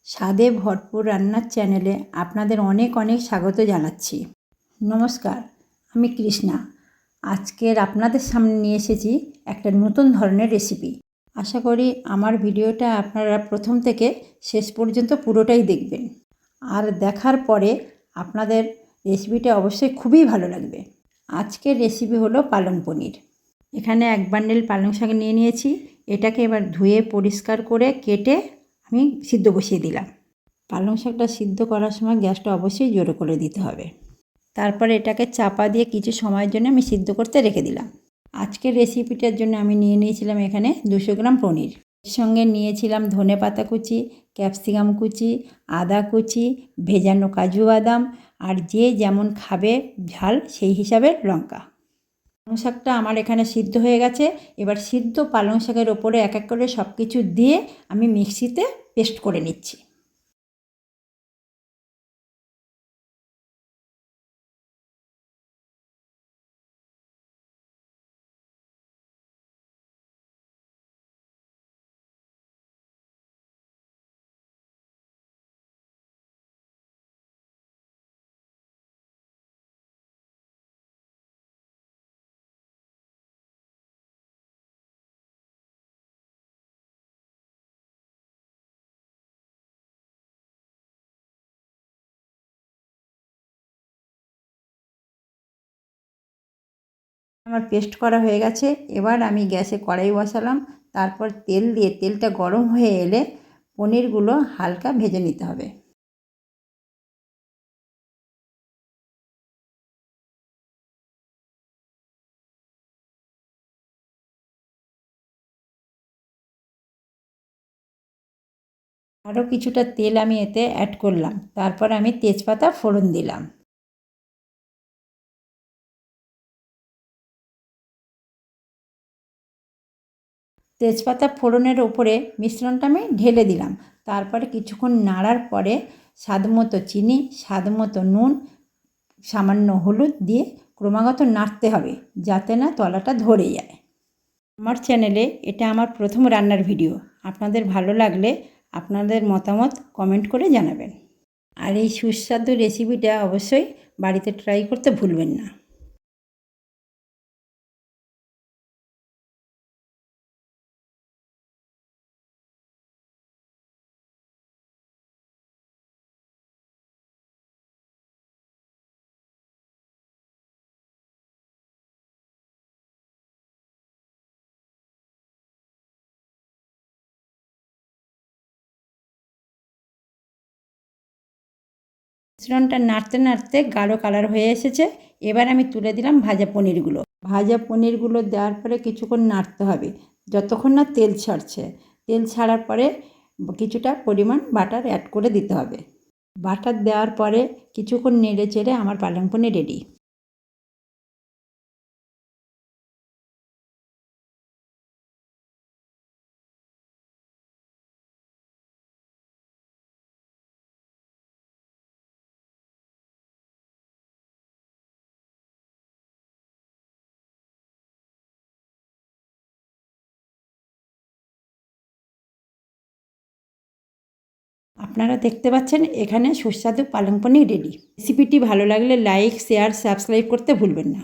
স্বাদে ভরপুর রান্নার চ্যানেলে আপনাদের অনেক অনেক স্বাগত জানাচ্ছি। নমস্কার, আমি কৃষ্ণা। আজকের আপনাদের সামনে নিয়ে এসেছি একটা নতুন ধরনের রেসিপি। আশা করি আমার ভিডিওটা আপনারা প্রথম থেকে শেষ পর্যন্ত পুরোটাই দেখবেন, আর দেখার পরে আপনাদের রেসিপিটা অবশ্যই খুবই ভালো লাগবে। আজকের রেসিপি হলো পালং পনির। এখানে 1 বান্ডেল পালং শাক নিয়ে নিয়েছি। এটাকে এবার ধুয়ে পরিষ্কার করে কেটে আমি সিদ্ধ বসিয়ে দিলাম। পালং শাকটা সিদ্ধ করার সময় গ্যাসটা অবশ্যই জোরে করে দিতে হবে। তারপর এটাকে চাপা দিয়ে কিছু সময়ের জন্য আমি সিদ্ধ করতে রেখে দিলাম। আজকের রেসিপিটার জন্য আমি নিয়ে নিয়েছিলাম এখানে 200 গ্রাম পনির। এর সঙ্গে নিয়েছিলাম ধনেপাতা কুচি, ক্যাপসিকাম কুচি, আদা কুচি, ভেজানো কাজু বাদাম, আর যে যেমন খাবে ঝাল সেই হিসাবে লঙ্কা। পালং শাকটা আমার এখানে সিদ্ধ হয়ে গেছে। এবার সিদ্ধ পালং শাকের ওপরে এক এক করে সব কিছু দিয়ে আমি মিক্সিতে পেস্ট করে নিচ্ছি। আমার পেস্ট করা হয়ে গেছে। এবার আমি গ্যাসে কড়াই বসালাম। তারপর তেল দিয়ে তেলটা গরম হয়ে এলে পনিরগুলো হালকা ভেজে নিতে হবে। আরও কিছুটা তেল আমি এতে অ্যাড করলাম। তারপর আমি তেজপাতা ফোড়ন দিলাম। তেজপাতা ফোড়নের ওপরে মিশ্রণটা আমি ঢেলে দিলাম। তারপরে কিছুক্ষণ নাড়ার পরে স্বাদমতো চিনি, স্বাদমতো নুন, সামান্য হলুদ দিয়ে ক্রমাগত নাড়তে হবে যাতে না তলাটা ধরে যায়। আমার চ্যানেলে এটা আমার প্রথম রান্নার ভিডিও। আপনাদের ভালো লাগলে আপনাদের মতামত কমেন্ট করে জানাবেন। আর এই সুস্বাদু রেসিপিটা অবশ্যই বাড়িতে ট্রাই করতে ভুলবেন না। মিশ্রণটা নাড়তে নাড়তে গাঢ় কালার হয়ে এসেছে। এবার আমি তুলে দিলাম ভাজা পনিরগুলো। ভাজা পনিরগুলো দেওয়ার পরে কিছুক্ষণ নাড়তে হবে যতক্ষণ না তেল ছাড়ছে। তেল ছাড়ার পরে কিছুটা পরিমাণ বাটার অ্যাড করে দিতে হবে। বাটার দেওয়ার পরে কিছুক্ষণ নেড়ে চেড়ে আমার পালং পনির রেডি। আপনারা দেখতে পাচ্ছেন এখানে সুস্বাদু পালং পনির রেডি। রেসিপিটি ভালো লাগলে লাইক, শেয়ার, সাবস্ক্রাইব করতে ভুলবেন না।